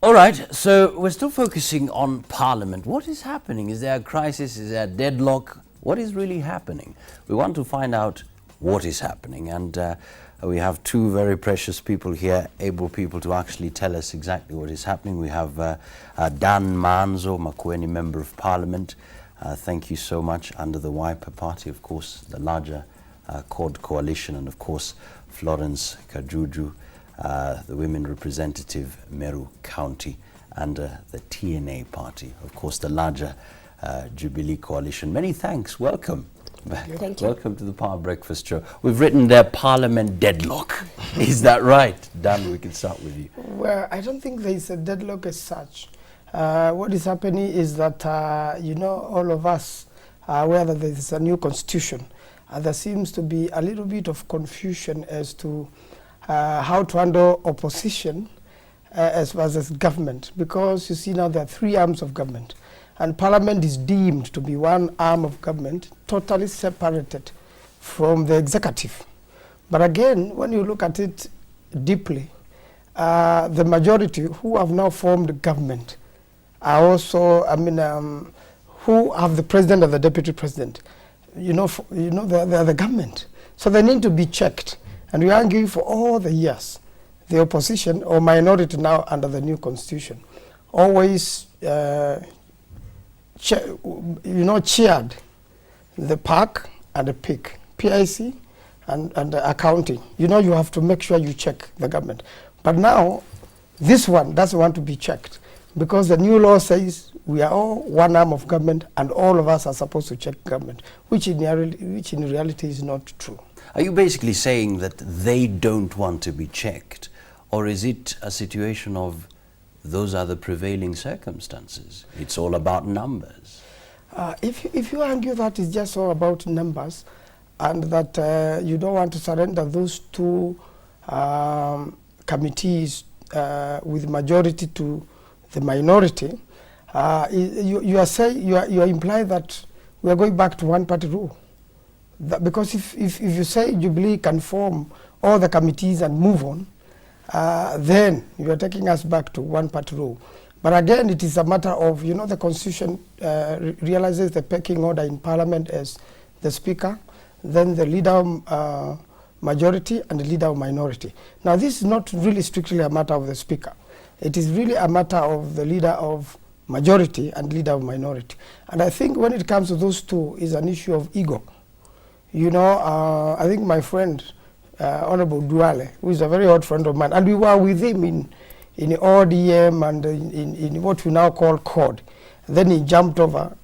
All right, so we're still focusing on Parliament. What is happening? Is there a crisis? Is there a deadlock? What is really happening? We want to find out what is happening, and we have two very precious people here, able people to actually tell us exactly what is happening. We have Dan Maanzo, Makueni Member of Parliament. Thank you so much. Under the Wiper Party, of course, the larger CORD coalition, and of course Florence Kajuju, the women representative, Meru County, and the TNA party, of course, the larger Jubilee coalition. Many thanks. Welcome. Thank you. Welcome to the Power Breakfast Show. We've written there Parliament deadlock. Is that right? Dan, we can start with you. Well, I don't think there is a deadlock as such. What is happening is that, all of us are aware that there is a new constitution. There seems to be a little bit of confusion as to how to handle opposition as well as government, because you see now there are three arms of government, and Parliament is deemed to be one arm of government totally separated from the executive. But again, when you look at it deeply, the majority who have now formed government are also, who have the president and the deputy president. They are the government, so they need to be checked. And we are arguing for all the years, the opposition or minority now under the new constitution always, cheered the PAC and the PIC, PIC and the accounting. You have to make sure you check the government. But now, this one doesn't want to be checked, because the new law says we are all one arm of government and all of us are supposed to check government, which in reality is not true. Are you basically saying that they don't want to be checked, or is it a situation of those are the prevailing circumstances? It's all about numbers. If you argue that it's just all about numbers, and that you don't want to surrender those two committees with majority to the minority, you are implying that we are going back to one-party rule. Because if you say Jubilee can form all the committees and move on, then you are taking us back to one-party rule. But again, it is a matter of, the Constitution realizes the pecking order in Parliament as the Speaker, then the leader of majority and the leader of minority. Now, this is not really strictly a matter of the Speaker. It is really a matter of the leader of majority and leader of minority. And I think when it comes to those two, is an issue of ego. I think my friend, Honorable Duale, who is a very old friend of mine, and we were with him in ODM and in what we now call CORD. Then he jumped over.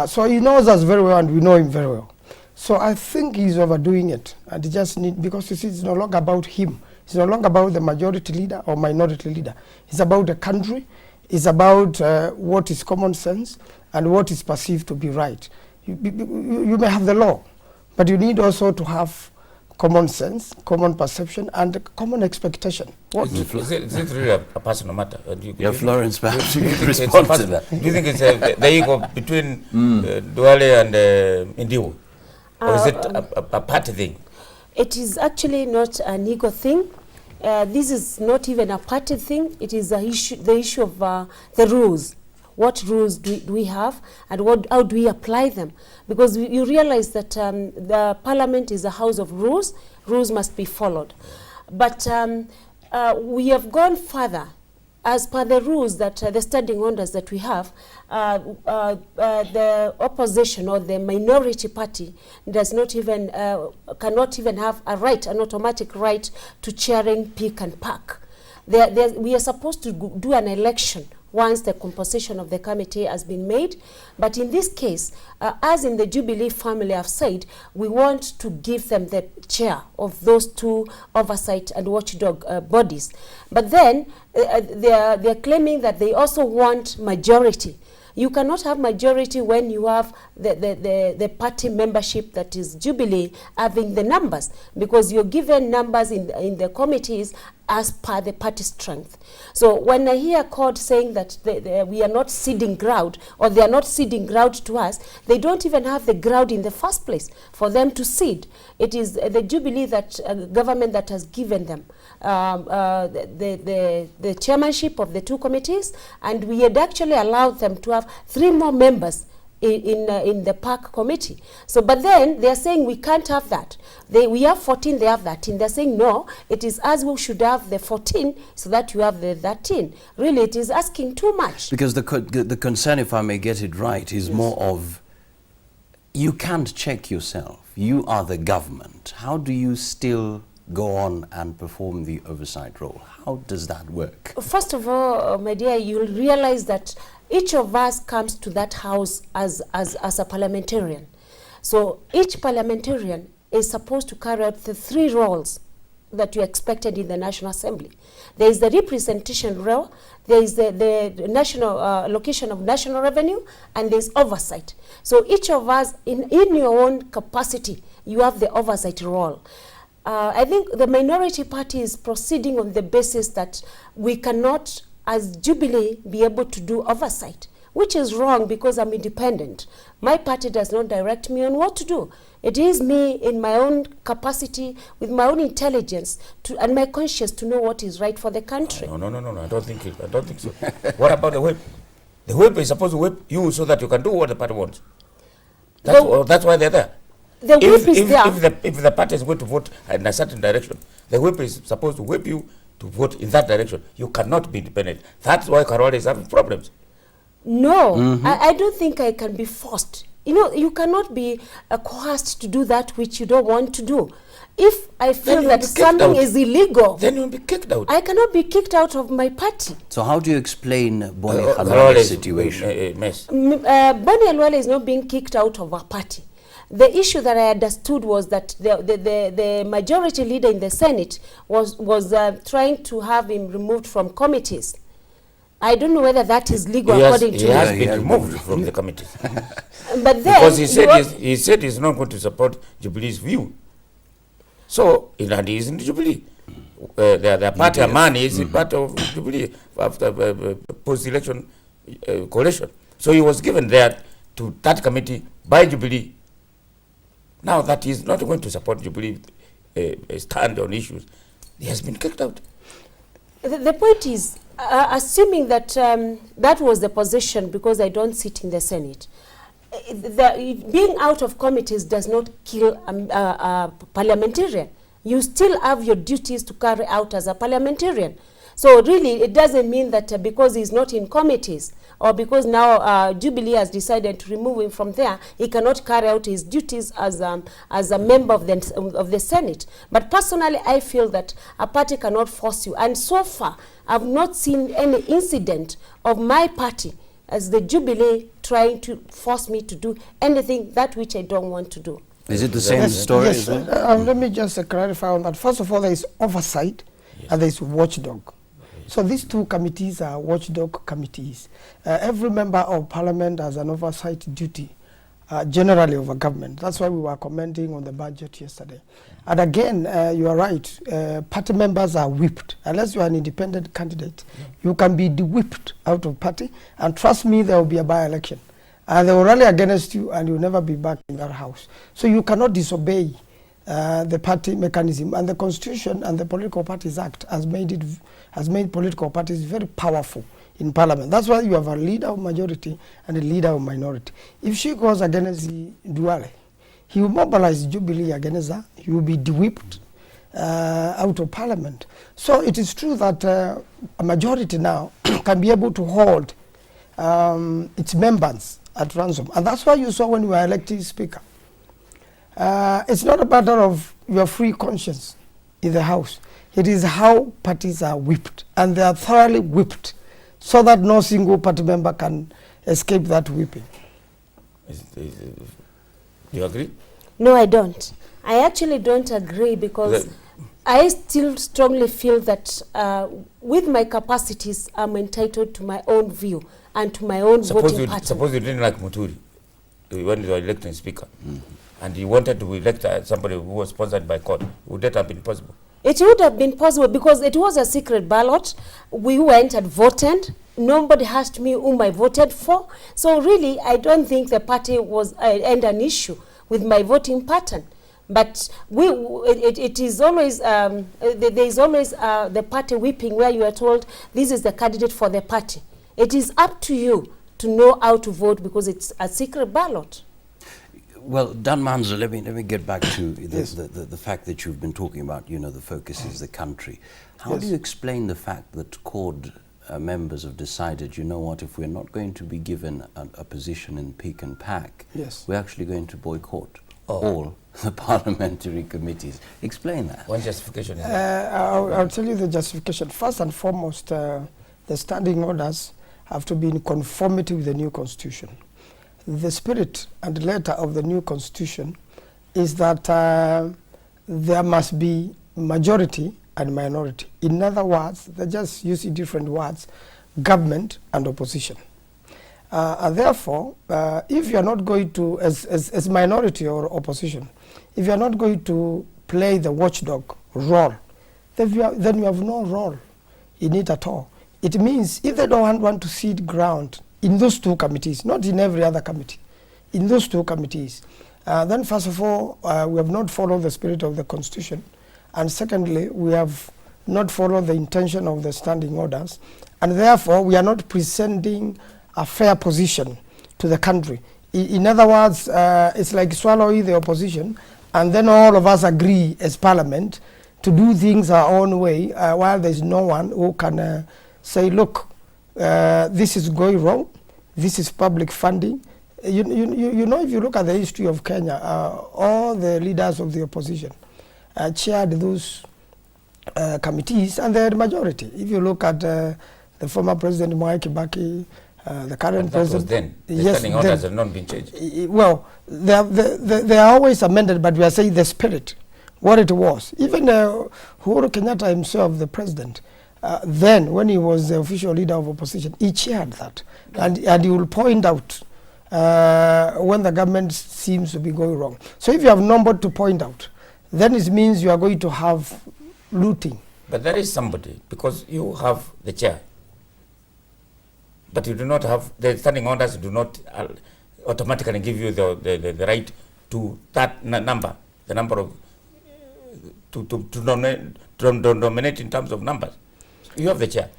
So he knows us very well and we know him very well. So I think he's overdoing it. And he just because you see, it's no longer about him. It's no longer about the majority leader or minority leader. It's about the country. It's about what is common sense and what is perceived to be right. You may have the law, but you need also to have common sense, common perception, and common expectation. Is it really a personal matter? Florence, perhaps you could respond to that. Do you think it's the ego between Duale and Indiwu? Or is it a party thing? It is actually not an ego thing. This is not even a party thing. It is the issue of the rules. What rules do we have, and how do we apply them? Because you realize that the Parliament is a house of rules. Rules must be followed. But we have gone further. As per the rules that the standing orders that we have, the opposition or the minority party does not even cannot even have a right, an automatic right to chairing PIC and PAC. We are supposed to do an election once the composition of the committee has been made. But in this case, as in the Jubilee family have said, we want to give them the chair of those two oversight and watchdog bodies. But then they're claiming that they also want majority. You cannot have majority when you have the party membership that is Jubilee having the numbers, because you're given numbers in the committees as per the party strength. So when I hear CORD saying that we are not ceding ground, or they are not ceding ground to us, they don't even have the ground in the first place for them to cede. It is the Jubilee that government that has given them the chairmanship of the two committees, and we had actually allowed them to have 3 more members in the park committee. So, but then they are saying we can't have that. We have 14, they have 13. They're saying no, it is us who should have the 14 so that you have the 13. Really, it is asking too much. Because the concern, if I may get it right, is more of you can't check yourself. You are the government. How do you still go on and perform the oversight role? How does that work? First of all, my dear, you'll realize that each of us comes to that house as a parliamentarian. So each parliamentarian is supposed to carry out the 3 roles that you expected in the National Assembly. There is the representation role, there is the national allocation of national revenue, and there is oversight. So each of us, in your own capacity, you have the oversight role. I think the minority party is proceeding on the basis that we cannot, as Jubilee, be able to do oversight, which is wrong because I'm independent. My party does not direct me on what to do. It is me in my own capacity, with my own intelligence and my conscience to know what is right for the country. No, I don't think so. What about the whip? The whip is supposed to whip you so that you can do what the party wants. That's why they're there. The whip is there. If the party is going to vote in a certain direction, the whip is supposed to whip you to vote in that direction. You cannot be independent. That's why Karwale is having problems. No, I don't think I can be forced. You know, you cannot be coerced to do that which you don't want to do. If I feel that something is illegal, then you'll be kicked out. I cannot be kicked out of my party. So how do you explain Bonnie Khalwale's situation? Bonnie Khalwale is not being kicked out of our party. The issue that I understood was that the majority leader in the Senate was trying to have him removed from committees. I don't know whether that is legal according to He has been removed from the committees. But then because he said he's not going to support Jubilee's view. So, and he is in the Jubilee. The party Amani is part of Jubilee after post-election coalition. So he was given there to that committee by Jubilee. Now that he's not going to support Jubilee stand on issues, he has been kicked out. The point is, assuming that that was the position, because I don't sit in the Senate, being out of committees does not kill a parliamentarian. You still have your duties to carry out as a parliamentarian. So really, it doesn't mean that because he's not in committees, or because now Jubilee has decided to remove him from there, he cannot carry out his duties as a member of the Senate. But personally, I feel that a party cannot force you. And so far, I've not seen any incident of my party as the Jubilee trying to force me to do anything that which I don't want to do. Is it the same story? Yes, let me just clarify on that. First of all, there is oversight and there is watchdog. So these 2 committees are watchdog committees. Every member of parliament has an oversight duty, generally over government. That's why we were commenting on the budget yesterday. And again, you are right, party members are whipped. Unless you are an independent candidate, you can be de-whipped out of party, and trust me, there will be a by-election. And they will rally against you, and you'll never be back in that house. So you cannot disobey the party mechanism, and the Constitution and the Political Parties Act has made political parties very powerful in Parliament. That's why you have a leader of majority and a leader of minority. If she goes against Duale, he will mobilize Jubilee against her. He will be de-whipped out of Parliament. So it is true that a majority now can be able to hold its members at ransom, and that's why you saw when we were elected Speaker. It's not a matter of your free conscience in the House. It is how parties are whipped, and they are thoroughly whipped, so that no single party member can escape that whipping. Do you agree? No, I don't. I actually don't agree, because I still strongly feel that with my capacities, I'm entitled to my own view and to my own voting pattern. Suppose you didn't like Muturi when you were electing Speaker, and you wanted to elect somebody who was sponsored by court. Would that have been possible? It would have been possible because it was a secret ballot. We went and voted. Nobody asked me whom I voted for. So really, I don't think the party was and an issue with my voting pattern. But it is always, there is always the party whipping where you are told this is the candidate for the party. It is up to you to know how to vote because it's a secret ballot. Well, Dan Maanzo, let me get back to Yes. the fact that you've been talking about, you know, the focus is the country. How Yes. do you explain the fact that CORD members have decided, you know what, if we're not going to be given a position in Peak and Pack, Yes. we're actually going to boycott all the parliamentary committees? Explain that. One justification is I'll tell you the justification. First and foremost, the standing orders have to be in conformity with the new constitution. The spirit and letter of the new constitution is that there must be majority and minority. In other words, they're just using different words, government and opposition. And therefore, if you are not going to, as minority or opposition, if you are not going to play the watchdog role, then you have no role in it at all. It means if they don't want to cede ground in those two committees, not in every other committee, in those two committees, then first of all, we have not followed the spirit of the constitution. And secondly, we have not followed the intention of the standing orders. And therefore, we are not presenting a fair position to the country. In other words, it's like swallowing the opposition, and then all of us agree as parliament to do things our own way, while there's no one who can say, look, this is going wrong, this is public funding. You know, if you look at the history of Kenya, all the leaders of the opposition chaired those committees, and they had majority. If you look at the former President Mwai Kibaki, the current that president. was then. The Yes, standing orders have not been changed. Well, they are always amended, but we are saying the spirit, what it was. Even Uhuru Kenyatta himself, the president, then when he was the official leader of opposition, he chaired that. And he will point out when the government seems to be going wrong. So if you have nobody to point out, then it means you are going to have looting. But there is somebody, because you have the chair, but you do not have, the standing orders do not automatically give you the right to that number, the number of, to dominate in terms of numbers. You have the chair.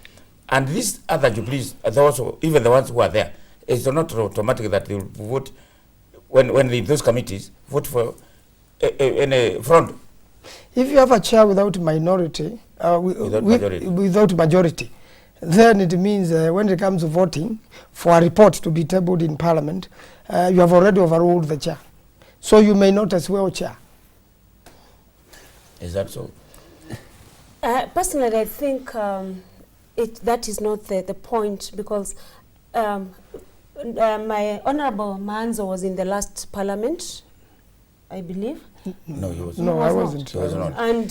And these other jubilees, also, even the ones who are there, it's not automatic that they will vote, when those committees vote for in a front. If you have a chair without minority, without majority, then it means when it comes to voting for a report to be tabled in Parliament, you have already overruled the chair. So you may not as well chair. Is that so? Personally, I think that is not the point, because my Honorable Maanzo was in the last Parliament, I believe. No, he was No, not. I wasn't. He was not. And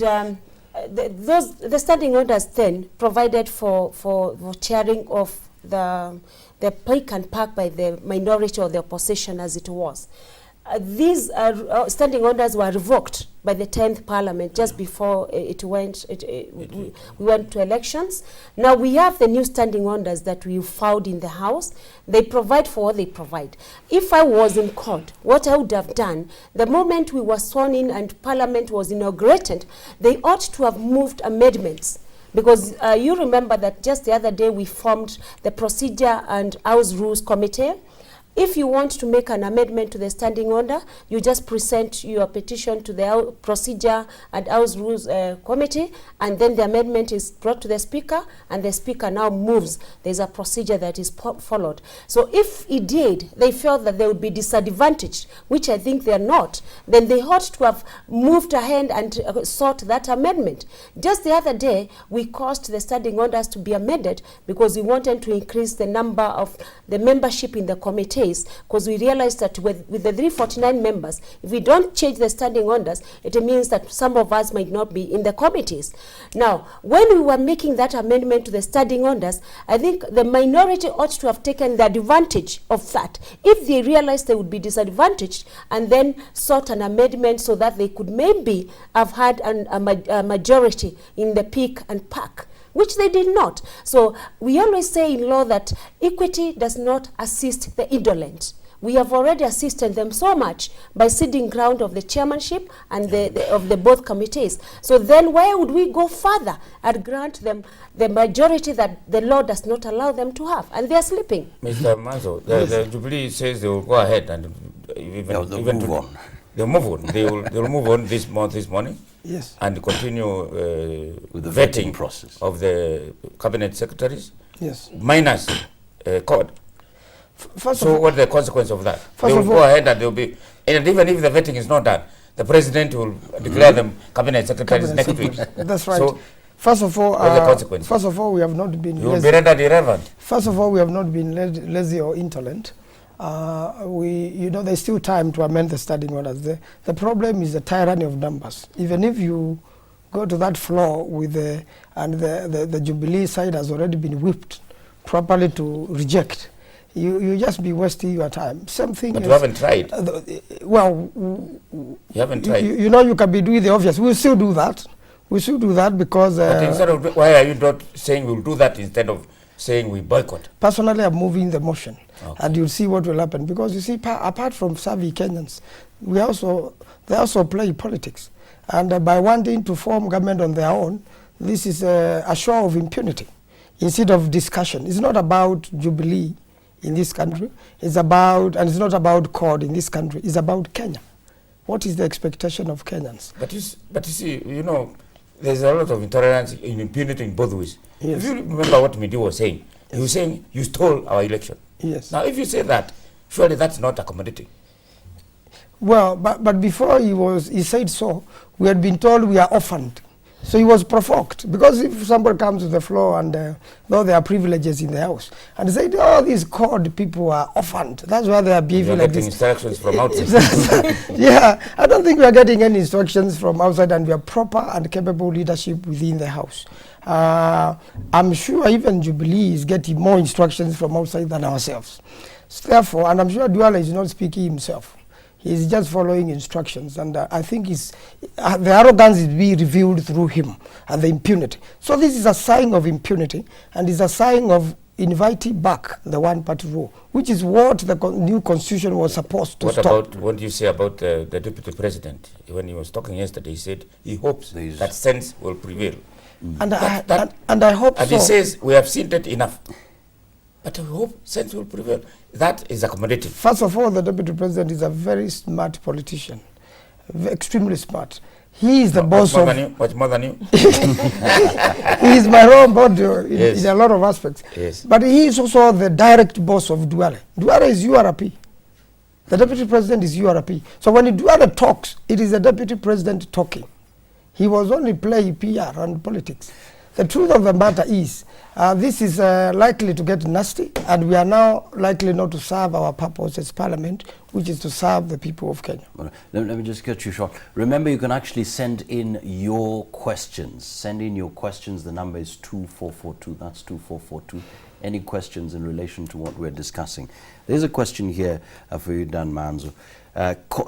the standing orders then provided for chairing of the Peak and Pack by the minority or the opposition, as it was. These standing orders were revoked by the 10th Parliament just before we went to elections. Now we have the new standing orders that we filed in the House. They provide for what they provide. If I was in court, what I would have done, the moment we were sworn in and Parliament was inaugurated, they ought to have moved amendments. Because you remember that just the other day we formed the Procedure and House Rules Committee. If you want to make an amendment to the standing order, you just present your petition to the Procedure and House Rules Committee, and then the amendment is brought to the Speaker, and the Speaker now moves. There's a procedure that is followed. So if indeed they felt that they would be disadvantaged, which I think they're not, then they ought to have moved ahead and sought that amendment. Just the other day, we caused the standing orders to be amended because we wanted to increase the number of the membership in the committee. committees, because we realized that with the 349 members, if we don't change the standing orders, it means that some of us might not be in the committees. Now, when we were making that amendment to the standing orders, I think the minority ought to have taken the advantage of that. If they realized they would be disadvantaged, and then sought an amendment so that they could maybe have had a majority in the peak and pack, which they did not. So we always say in law that equity does not assist the indolent. We have already assisted them so much by ceding ground of the chairmanship and of the both committees. So then why would we go further and grant them the majority that the law does not allow them to have? And they are sleeping. Mr. Maanzo, the Jubilee says they will go ahead and They'll move on. They'll move on. They'll move on this morning. Yes. And continue with the vetting process of the cabinet secretaries. Yes. Minus code. So what the consequence of that? They will go ahead and they'll be, and even if the vetting is not done, the president will declare them cabinet secretaries next week. That's right. So first of all, we have not been. You will be rendered irrelevant. First of all, we have not been lazy or indolent. There's still time to amend the standing orders. The problem is the tyranny of numbers. Even if you go to that floor with the Jubilee side has already been whipped properly to reject, you just be wasting your time. Something. But you haven't tried. You haven't tried. You can be doing the obvious. We'll still do that. We should do that because. But instead of, why are you not saying we'll do that instead of saying we boycott? Personally, I'm moving the motion. Okay. And you'll see what will happen. Because you see, apart from savvy Kenyans, they also play politics. And by wanting to form government on their own, this is a show of impunity instead of discussion. It's not about Jubilee in this country. It's not about CORD in this country. It's about Kenya. What is the expectation of Kenyans? But you see, there's a lot of intolerance in impunity in both ways. Yes. If you remember what Midi was saying, he was saying you stole our election. Yes. Now, if you say that, surely that's not accommodating. Well, but before he said so, we had been told we are orphaned. So he was provoked. Because if somebody comes to the floor and though there are privileges in the house, and they said, oh, these CORD people are orphaned. That's why they are behaving like this. Instructions from outside. Yeah, I don't think we are getting any instructions from outside, and we are proper and capable leadership within the house. I'm sure even Jubilee is getting more instructions from outside than ourselves. So therefore, and I'm sure Duale is not speaking himself. He's just following instructions, and I think the arrogance is being revealed through him and the impunity. So this is a sign of impunity, and it's a sign of inviting back the one-party rule, which is what the new constitution was supposed to stop. What do you say about the deputy president? When he was talking yesterday, he said he hopes that sense will prevail. And I hope so. And he says we have seen that enough. But I hope sense will prevail. That is accommodative. First of all, the deputy president is a very smart politician, extremely smart. He is the boss of... Much more than you? He is my role model in a lot of aspects. Yes. But he is also the direct boss of Duale. Duale is URP. The deputy president is URP. So when Duale talks, it is the deputy president talking. He was only playing PR and politics. The truth of the matter is, this is likely to get nasty, and we are now likely not to serve our purpose as Parliament, which is to serve the people of Kenya. Well, let me just cut you short. Remember, you can actually send in your questions. Send in your questions. The number is 2442. That's 2442. Any questions in relation to what we're discussing? There's a question here for you, Dan Maanzo.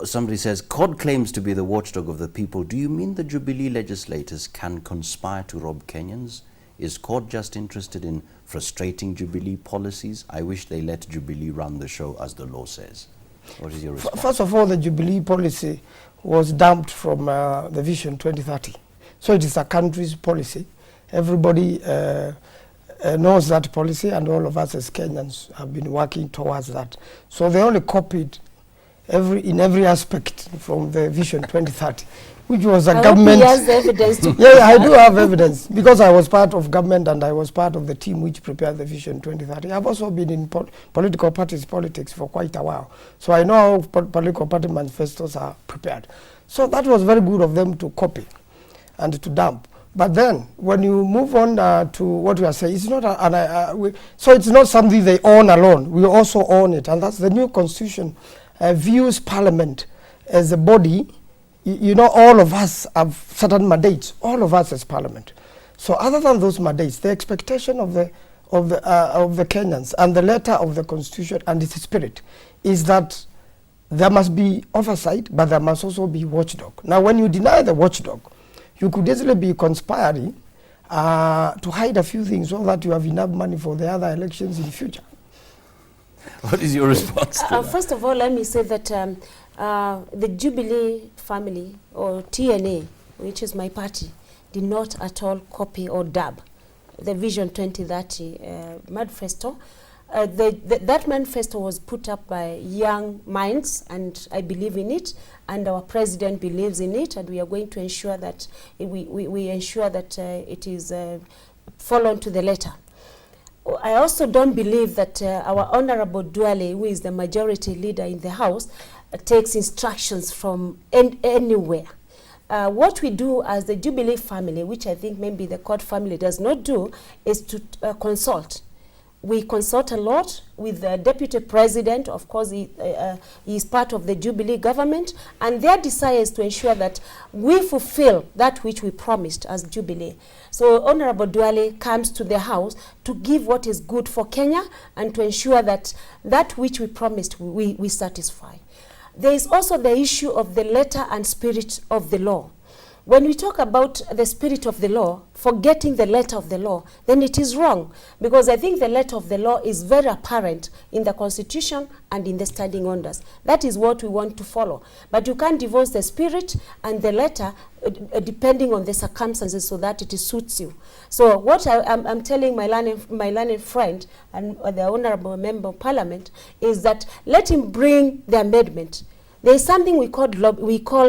Somebody says, CORD claims to be the watchdog of the people. Do you mean the Jubilee legislators can conspire to rob Kenyans? Is CORD just interested in frustrating Jubilee policies? I wish they let Jubilee run the show as the law says. What is your response? First of all, the Jubilee policy was dumped from the Vision 2030. So it is a country's policy. Everybody knows that policy, and all of us as Kenyans have been working towards that. So they only copied in every aspect from the Vision 2030, which was a government. He has evidence. Yeah, I do have evidence because I was part of government and I was part of the team which prepared the Vision 2030. I've also been in political parties politics for quite a while, so I know how political party manifestos are prepared. So that was very good of them to copy and to dump. But then, when you move on to what we are saying, it's not so it's not something they own alone. We also own it, and that's the new constitution views Parliament as a body. You know, all of us have certain mandates. All of us as Parliament. So, other than those mandates, the expectation of the Kenyans and the letter of the constitution and its spirit is that there must be oversight, but there must also be watchdog. Now, when you deny the watchdog, you could easily be conspiring to hide a few things so that you have enough money for the other elections in the future. What is your response to that? First of all, let me say that the Jubilee family, or TNA, which is my party, did not at all copy or dub the Vision 2030 manifesto. That manifesto was put up by young minds, and I believe in it, and our president believes in it, and we are going to ensure that we ensure that it is followed to the letter. I also don't believe that our Honorable Duale, who is the majority leader in the House, takes instructions from anywhere. What we do as the Jubilee family, which I think maybe the court family does not do, is to consult. We consult a lot with the deputy president. Of course, he is part of the Jubilee government, and their desire is to ensure that we fulfill that which we promised as Jubilee. So Honorable Duale comes to the House to give what is good for Kenya and to ensure that that which we promised we satisfy. There is also the issue of the letter and spirit of the law. When we talk about the spirit of the law, forgetting the letter of the law, then it is wrong. Because I think the letter of the law is very apparent in the Constitution and in the standing orders. That is what we want to follow. But you can't divorce the spirit and the letter depending on the circumstances so that it suits you. So what I'm telling my learned friend and the Honorable Member of Parliament is that let him bring the amendment. There is something we call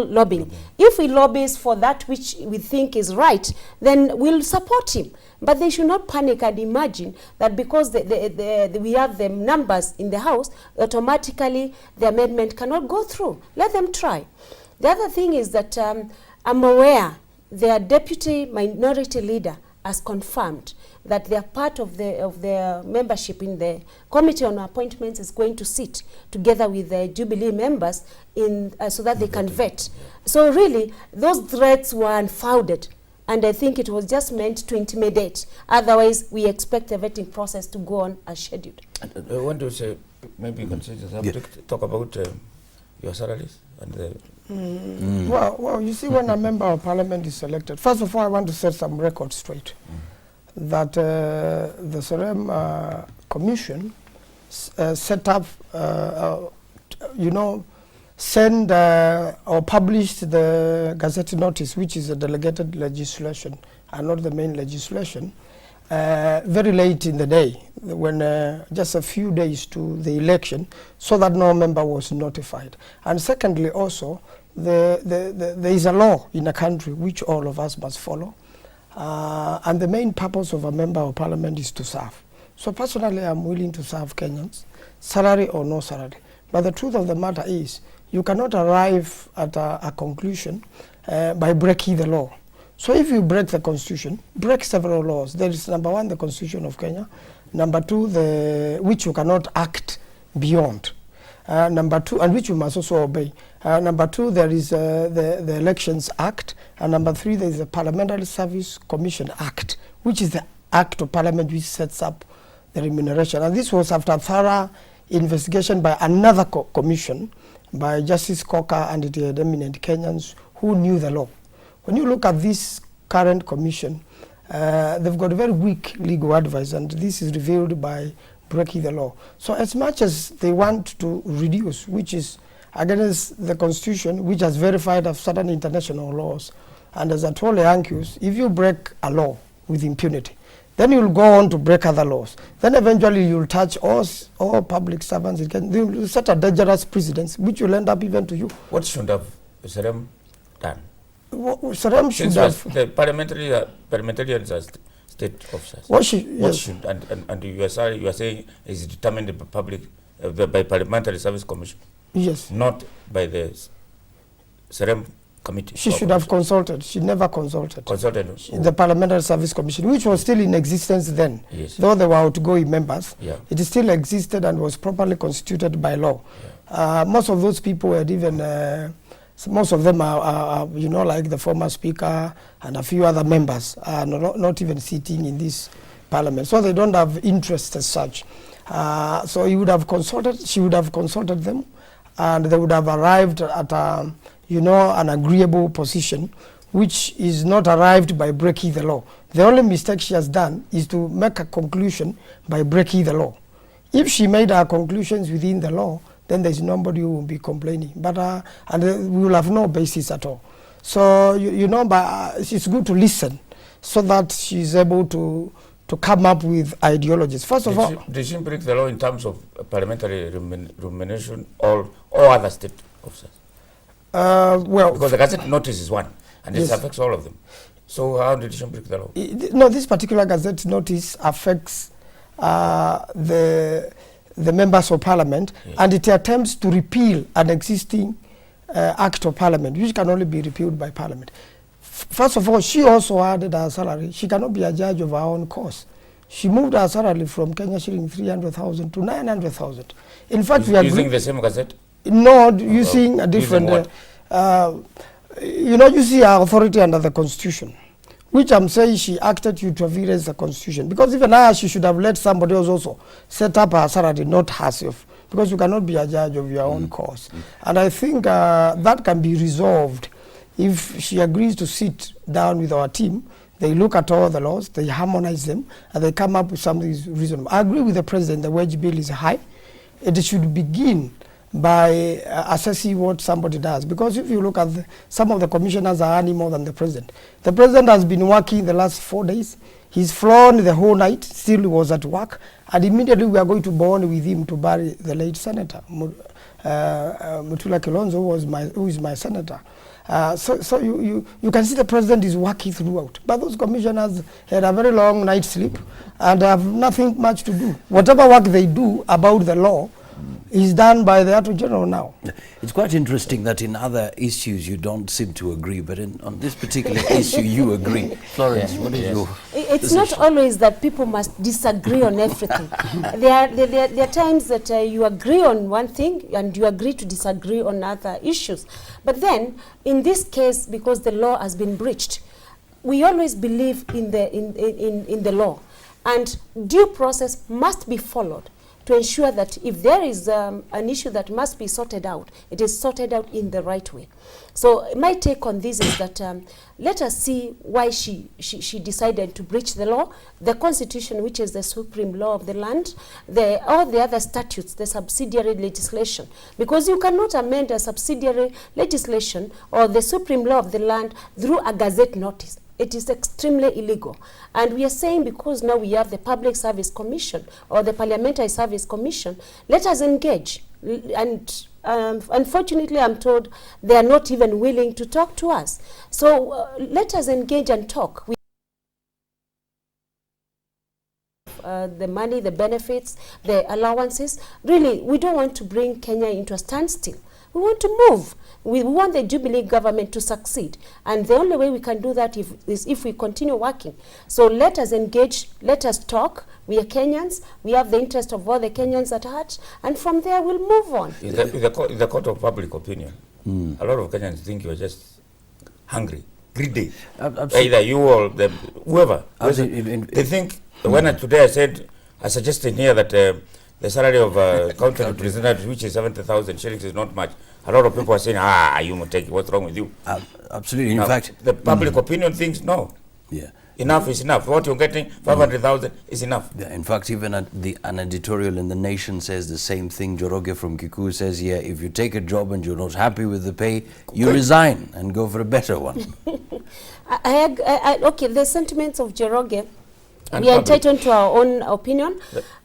lobbying. If he lobbies for that which we think is right, then we'll support him. But they should not panic and imagine that because we have the numbers in the House, automatically the amendment cannot go through. Let them try. The other thing is that I'm aware their deputy minority leader has confirmed that they are part of their membership in the Committee on Appointments is going to sit together with the Jubilee members so that they can vet. So really, those threats were unfounded, and I think it was just meant to intimidate. Otherwise, we expect the vetting process to go on as scheduled. I want to say, maybe you can say talk about your salaries and the Well, you see, when a member of Parliament is elected, first of all, I want to set some records straight. That the Serem Commission set up, send or published the Gazette notice, which is a delegated legislation and not the main legislation, very late in the day, when just a few days to the election, so that no member was notified. And secondly, also, there is a law in a country which all of us must follow. And the main purpose of a member of Parliament is to serve. So personally, I'm willing to serve Kenyans, salary or no salary. But the truth of the matter is, you cannot arrive at a conclusion by breaking the law. So if you break the Constitution, break several laws. There is number one, the Constitution of Kenya. Number two, which you cannot act beyond. Number two, and which you must also obey. Number two, there is the Elections Act. And number three, there is the Parliamentary Service Commission Act, which is the act of Parliament which sets up the remuneration. And this was after thorough investigation by another commission, by Justice Coker and the eminent Kenyans who knew the law. When you look at this current commission, they've got very weak legal advice, and this is revealed by breaking the law. So as much as they want to reduce, which is against the Constitution, which has verified of certain international laws, and as I told the Yankees, if you break a law with impunity, then you'll go on to break other laws. Then eventually you'll touch all public servants. You'll set a dangerous precedence, which will end up even to you. What should have Serem done? Serem should have... The parliamentarians are state officers. What should, and you are saying is determined by public, by Parliamentary Service Commission. Yes. Not by the Serem committee? She should have consulted. She never consulted. Consulted The Parliamentary Service Commission, which was still in existence then. Yes. Though they were outgoing members, Yeah. it still existed and was properly constituted by law. Most of those people were even, most of them are, you know, like the former speaker and a few other members are not even sitting in this parliament. So they don't have interest as such. So he would have consulted, she would have consulted them, and they would have arrived at a, you know, an agreeable position, which is not arrived by breaking the law. The only mistake she has done is to make a conclusion by breaking the law. If she made her conclusions within the law, then there's nobody who will be complaining. But and we will have no basis at all. So you know, but it's good to listen, so that she's able to come up with ideologies. First of all, did she break the law in terms of parliamentary remuneration or other state officers? Well, because the Gazette notice is one, and yes, it affects all of them. So how did she break the law? No, this particular Gazette notice affects the members of parliament, yes, and it attempts to repeal an existing act of parliament, which can only be repealed by parliament. First of all, she also added her salary. She cannot be a judge of her own cause. She moved her salary from Kenya shilling 300,000 to 900,000. In fact, we are using the same Gazette. No, using a different. You know, you see her authority under the Constitution, which I'm saying she acted to traverse the Constitution, because even her, she should have let somebody else also set up her salary, not herself, because you cannot be a judge of your own cause. And I think that can be resolved if she agrees to sit down with our team. They look at all the laws, they harmonize them, and they come up with something reasonable. I agree with the president, the wage bill is high. It should begin by assessing what somebody does, because if you look at some of the commissioners are earning more than the president. The president has been working the last 4 days. He's flown the whole night, still was at work, and immediately we are going to bond with him to bury the late senator, Mutula Kilonzo, who is my senator. So you can see the president is working throughout. But those commissioners had a very long night's sleep and have nothing much to do. Whatever work they do about the law is done by the Attorney General now. It's quite interesting that in other issues you don't seem to agree, but on this particular issue you agree. Florence, what is your It's position? not always that people must disagree on everything. There are times that you agree on one thing and you agree to disagree on other issues. But then, in this case, because the law has been breached, we always believe in the law. And due process must be followed to ensure that if there is an issue that must be sorted out, it is sorted out in the right way. So my take on this is that let us see why she decided to breach the law, the Constitution, which is the supreme law of the land, all the other statutes, the subsidiary legislation. Because you cannot amend a subsidiary legislation or the supreme law of the land through a Gazette notice. It is extremely illegal. And we are saying, because now we have the Public Service Commission or the Parliamentary Service Commission, let us engage. And unfortunately, I'm told they are not even willing to talk to us. So let us engage and talk. The money, the benefits, the allowances. Really, we don't want to bring Kenya into a standstill. We want to move. We want the Jubilee government to succeed. And the only way we can do that is if we continue working. So let us engage, let us talk. We are Kenyans. We have the interest of all the Kenyans at heart. And from there, we'll move on. In the court of public opinion, a lot of Kenyans think you're just hungry, greedy. Either you or whoever. They think, when today I suggested here that the salary of county representative, which is 70,000 shillings, is not much. A lot of people are saying, you Muteki, what's wrong with you? Absolutely. Now, in fact, the public opinion thinks no. Yeah. Enough is enough. What you're getting, 500,000 is enough. Yeah, in fact, even an editorial in The Nation says the same thing. Joroge from Kikuyu says, yeah, if you take a job and you're not happy with the pay, you resign and go for a better one. Okay, the sentiments of Joroge, we are entitled to our own opinion.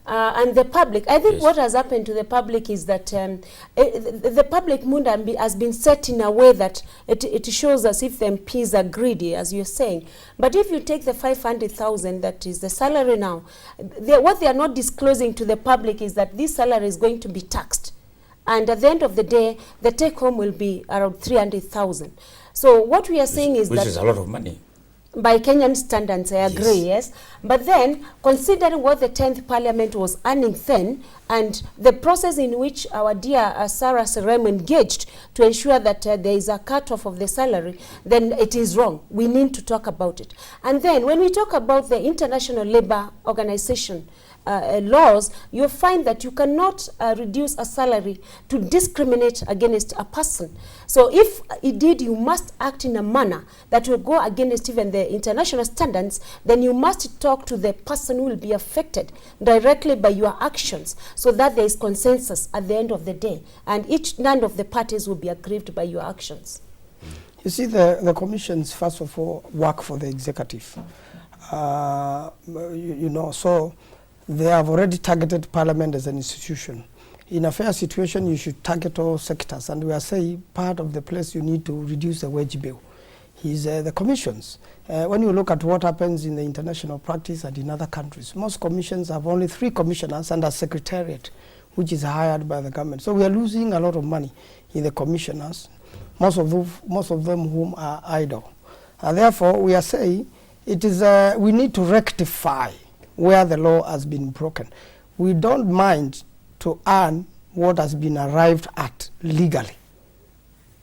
And the public, I think what has happened to the public is that the public mood has been set in a way that it shows as if the MPs are greedy, as you're saying. But if you take the 500,000, that is the salary now, what they are not disclosing to the public is that this salary is going to be taxed. And at the end of the day, the take home will be around 300,000. So what we are saying is which that is a lot of money. by Kenyan standards, I agree, yes. But then, considering what the 10th Parliament was earning then, and the process in which our dear Sarah Serem engaged to ensure that there is a cut-off of the salary, then it is wrong. We need to talk about it. And then, when we talk about the International Labour Organization laws, you find that you cannot reduce a salary to discriminate against a person. So if indeed you must act in a manner that will go against even the international standards, then you must talk to the person who will be affected directly by your actions, so that there is consensus at the end of the day, and none of the parties will be aggrieved by your actions. You see, the commissions, first of all, work for the executive. You know, so they have already targeted Parliament as an institution. In a fair situation, you should target all sectors, and we are saying part of the place you need to reduce the wage bill is the commissions. When you look at what happens in the international practice and in other countries, most commissions have only 3 commissioners and a secretariat, which is hired by the government. So we are losing a lot of money in the commissioners, most of them whom are idle. And therefore, we are saying it is we need to rectify where the law has been broken. We don't mind to earn what has been arrived at legally.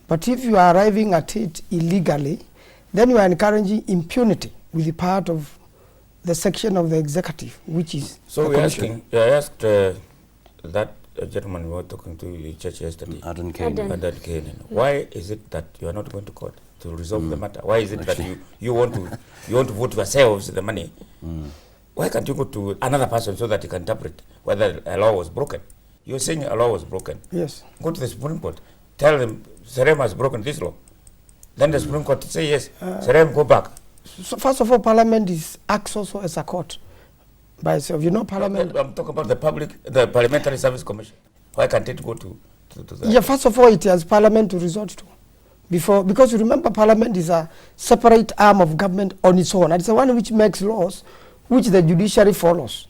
But if you are arriving at it illegally, then you are encouraging impunity with the part of the section of the executive, which is so I asked that gentleman we were talking to in church yesterday, Adan Kane. why is it that you are not going to court to resolve the matter? Why is it that you want to vote yourselves the money? Why can't you go to another person so that you can interpret whether a law was broken? You're saying a law was broken. Yes. Go to the Supreme Court. Tell them Serem has broken this law. Then the Supreme Court say yes. Serem, go back. So first of all, Parliament acts also as a court by itself. You know, Parliament. I'm talking about the Parliamentary Service Commission. Why can't it go to that? Yeah, first of all, it has Parliament to resort to. Because you remember, Parliament is a separate arm of government on its own. And it's the one which makes laws, which the judiciary follows.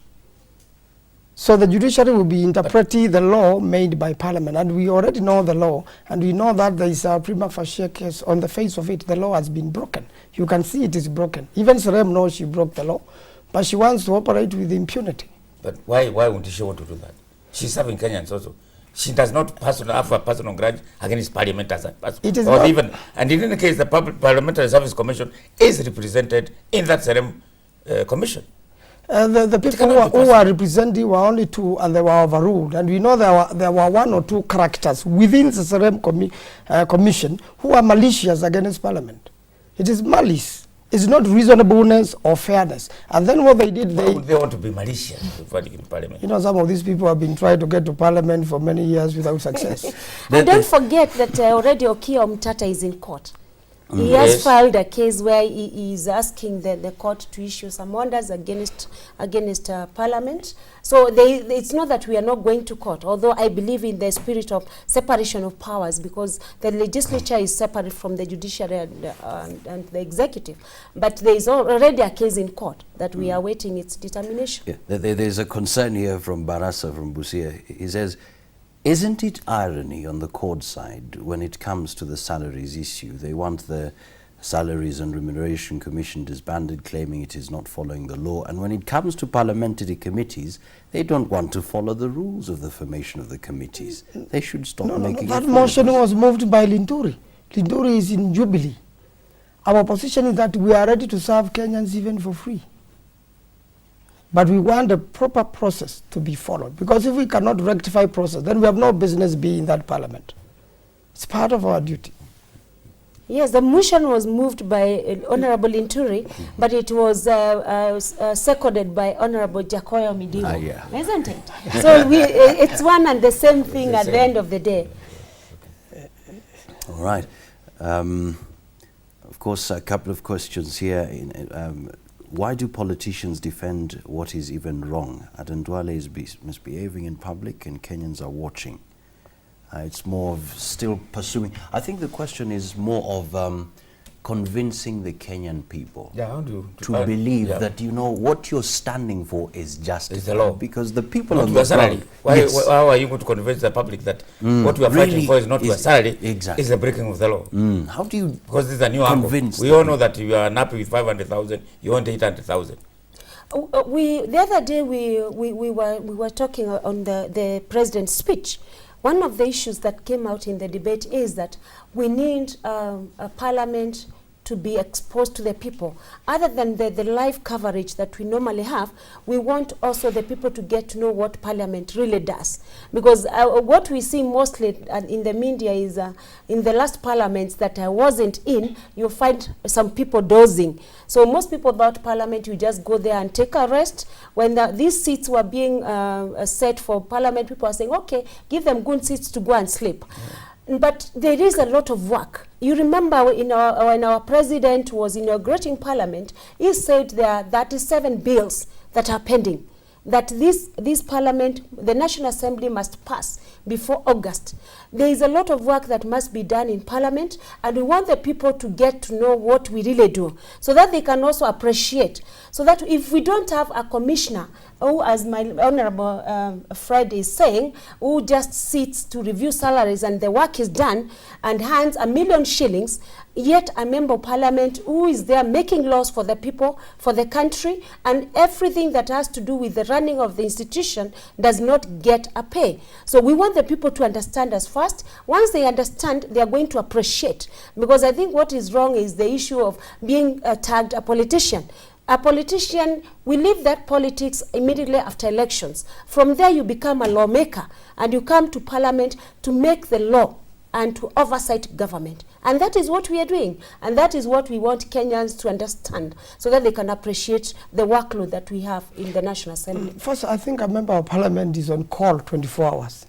So the judiciary will be interpreting the law made by Parliament, and we already know the law, and we know that there is a prima facie case on the face of it. The law has been broken. You can see it is broken. Even Serem knows she broke the law, but she wants to operate with impunity. But why wouldn't she want to do that? She's serving Kenyans also. She does not have a personal grudge against Parliament as a person. It is or not. Even, and in any case, the Parliamentary Service Commission is represented in that Serem commission. The people who are representing were only 2, and they were overruled. And we know there were 1 or 2 characters within the Serem Commission who are malicious against Parliament. It is malice. It's not reasonableness or fairness. And then what they did, why would they want to be malicious in Parliament? You know, some of these people have been trying to get to Parliament for many years without success. And don't forget that already Okiya Omtata is in court. He has filed a case where he is asking the court to issue some orders against Parliament. So it's not that we are not going to court, although I believe in the spirit of separation of powers, because the legislature is separate from the judiciary and the executive. But there is already a case in court that we are waiting its determination. Yeah, there's a concern here from Barasa, from Busia. He says, isn't it irony on the court side when it comes to the salaries issue? They want the Salaries and Remuneration Commission disbanded, claiming it is not following the law. And when it comes to parliamentary committees, they don't want to follow the rules of the formation of the committees. They should stop making that motion was moved by Linturi. Linturi is in Jubilee. Our position is that we are ready to serve Kenyans even for free. But we want a proper process to be followed. Because if we cannot rectify process, then we have no business being in that Parliament. It's part of our duty. Yes, the motion was moved by Honorable Linturi, but it was seconded by Honorable Jacoyo Midiwo, isn't it? So it's one and the same thing at the end of the day. All right. Of course, a couple of questions here. Why do politicians defend what is even wrong? Adan Duale is misbehaving in public and Kenyans are watching. It's more of still pursuing. I think the question is more of convincing the Kenyan people how do you to believe that, you know, what you're standing for is justice. It's the law. Because the people not on your the salary. ground... How are you going to convince the public that what we are fighting for is not your salary, exactly. is the breaking of the law? How do you Because this is a new angle. We all know that you are unhappy with 500,000, you want 800,000. The other day we were talking on the president's speech. One of the issues that came out in the debate is that we need a parliament to be exposed to the people. Other than the live coverage that we normally have, we want also the people to get to know what parliament really does. Because what we see mostly in the media is in the last parliaments that I wasn't in, you find some people dozing. So most people about parliament, you just go there and take a rest. When these seats were being set for parliament, people are saying, okay, give them good seats to go and sleep. But there is a lot of work. You remember when our president was inaugurating parliament, he said there are 37 bills that are pending, that this parliament, the National Assembly, must pass before August. There is a lot of work that must be done in parliament, and we want the people to get to know what we really do, so that they can also appreciate. So that if we don't have a commissioner who, as my Honorable Fred is saying, who just sits to review salaries and the work is done and hands 1 million shillings, yet a member of parliament who is there making laws for the people, for the country, and everything that has to do with the running of the institution does not get a pay. So we want the people to understand us first. Once they understand, they are going to appreciate. Because I think what is wrong is the issue of being tagged a politician. A politician, we leave that politics immediately after elections. From there you become a lawmaker, and you come to parliament to make the law and to oversight government. And that is what we are doing. And that is what we want Kenyans to understand, so that they can appreciate the workload that we have in the National Assembly. First, I think a member of parliament is on call 24 hours.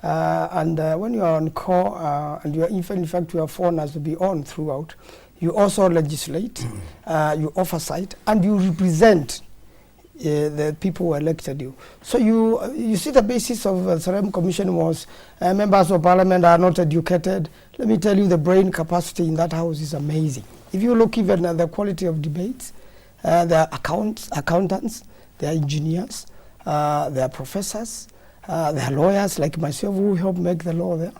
When you are on call, and you are, in fact, your phone has to be on throughout, you also legislate, you oversight, and you represent the people who elected you. So you see the basis of the Serem Commission was members of parliament are not educated. Let me tell you, the brain capacity in that house is amazing. If you look even at the quality of debates, there are accountants, there are engineers, there are professors, there are lawyers like myself who help make the law there.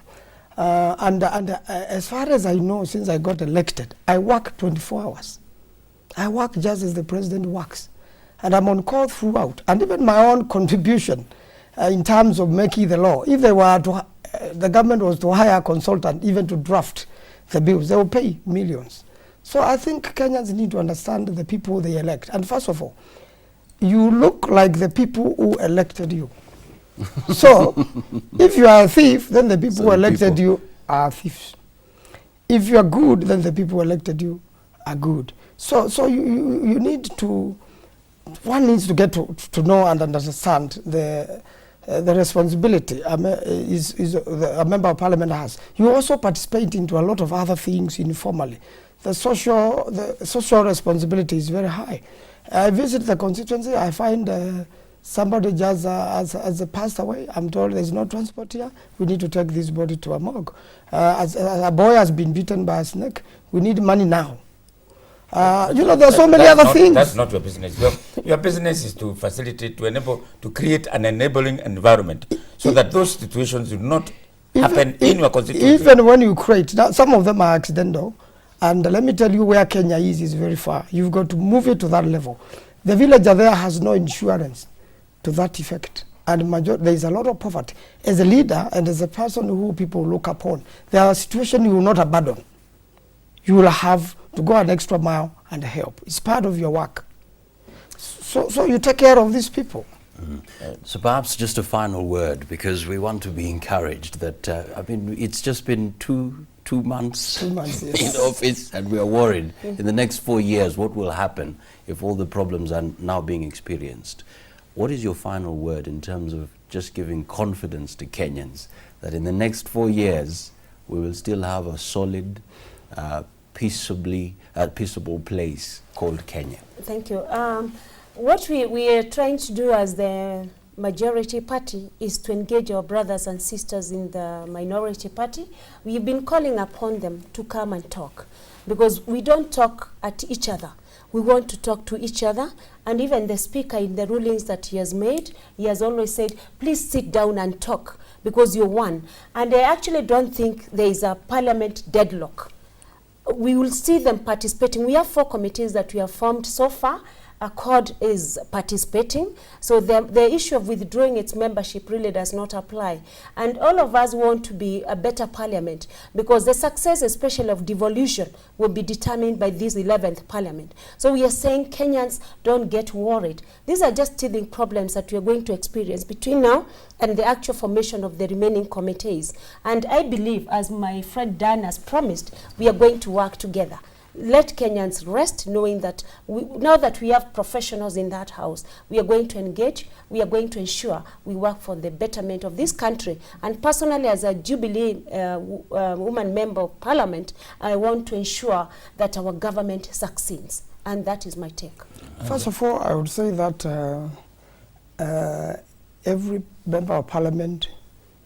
As far as I know, since I got elected, I work 24 hours. I work just as the president works. And I'm on call throughout. And even my own contribution in terms of making the law, if they were to, the government was to hire a consultant even to draft the bills, they will pay millions. So I think Kenyans need to understand the people they elect. And first of all, you look like the people who elected you. So, if you are a thief, then the people who elected you are thieves. If you are good, then the people who elected you are good. So you need to, one needs to get to know and understand the responsibility a member of parliament has. You also participate into a lot of other things informally. The social responsibility is very high. I visit the constituency, I find somebody just has passed away. I'm told there's no transport here. We need to take this body to a morgue. As a boy has been bitten by a snake, we need money now. You know, there are so many other things. That's not your business. Your business is to facilitate, to enable, to create an enabling environment so that those situations do not happen in your constituency. Even when you create, now some of them are accidental. And let me tell you where Kenya is very far. You've got to move it to that level. The villager there has no insurance to that effect, and there is a lot of poverty. As a leader and as a person who people look upon, there are situations you will not abandon. You will have to go an extra mile and help. It's part of your work. So you take care of these people. So perhaps just a final word, because we want to be encouraged that, I mean, it's just been two months, yes. in office, and we are worried in the next 4 years what will happen if all the problems are now being experienced. What is your final word in terms of just giving confidence to Kenyans that in the next 4 years we will still have a solid, peaceable place called Kenya? Thank you. What we are trying to do as the majority party is to engage our brothers and sisters in the minority party. We've been calling upon them to come and talk, because we don't talk at each other. We want to talk to each other, and even the speaker, in the rulings that he has made, he has always said, please sit down and talk, because you're one. And I actually don't think there is a parliament deadlock. We will see them participating. We have 4 committees that we have formed so far. Accord is participating, so the issue of withdrawing its membership really does not apply. And all of us want to be a better parliament, because the success, especially of devolution, will be determined by this 11th parliament. So we are saying, Kenyans, don't get worried. These are just teething problems that we are going to experience between now and the actual formation of the remaining committees. And I believe, as my friend Dan has promised, we are going to work together. Let Kenyans rest, knowing that now that we have professionals in that house, we are going to engage, we are going to ensure we work for the betterment of this country. And personally, as a Jubilee woman member of parliament, I want to ensure that our government succeeds. And that is my take. First of all, I would say that every member of parliament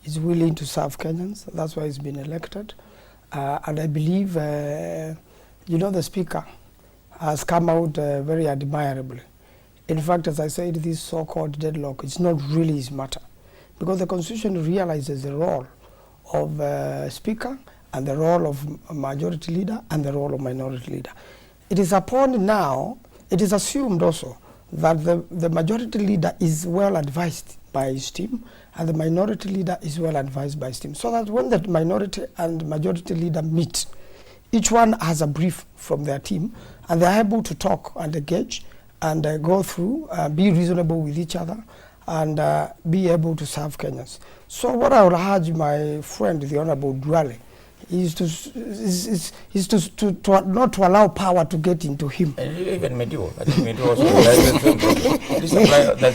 is willing to serve Kenyans. That's why he's been elected. And I believe you know, the speaker has come out very admirably. In fact, as I said, this so-called deadlock, it's not really his matter, because the constitution realizes the role of speaker and the role of a majority leader and the role of minority leader. It is upon now, it is assumed also that the majority leader is well advised by his team and the minority leader is well advised by his team, so that when the minority and majority leader meet, each one has a brief from their team, and they're able to talk and engage and go through, be reasonable with each other, and be able to serve Kenyans. So what I would urge my friend, the Honorable Duale, is to not to allow power to get into him. And even Meru, I think Meru also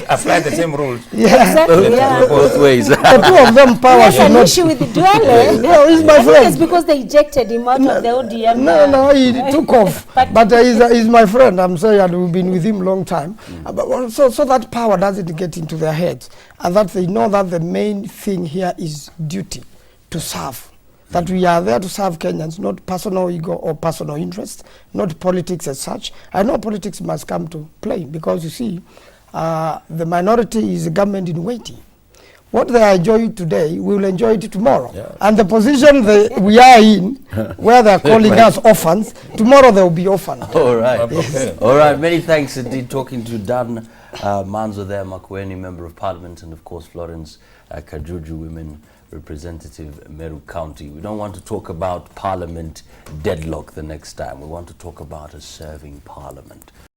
apply the same rules. Yeah, Exactly, yeah. Both ways. the two of them power There's should an not. issue with the Duale. No, he's my I think it's friend. because they ejected him out of the ODM. No, he took off. But he's my friend. I'm saying, and we've been with him a long time. But so that power doesn't get into their heads, and that they know that the main thing here is duty to serve. That we are there to serve Kenyans, not personal ego or personal interest, not politics as such. I know politics must come to play, because you see, the minority is a government in waiting. What they enjoy today, we will enjoy it tomorrow. Yeah. And the position we are in, where they are calling us orphans, tomorrow they will be orphans. All right. Okay. All right. Many thanks indeed. Talking to Dan Maanzo there, Makueni, Member of Parliament, and of course Florence Kajuju, Women Representative, Meru County. We don't want to talk about Parliament deadlock the next time. We want to talk about a serving Parliament.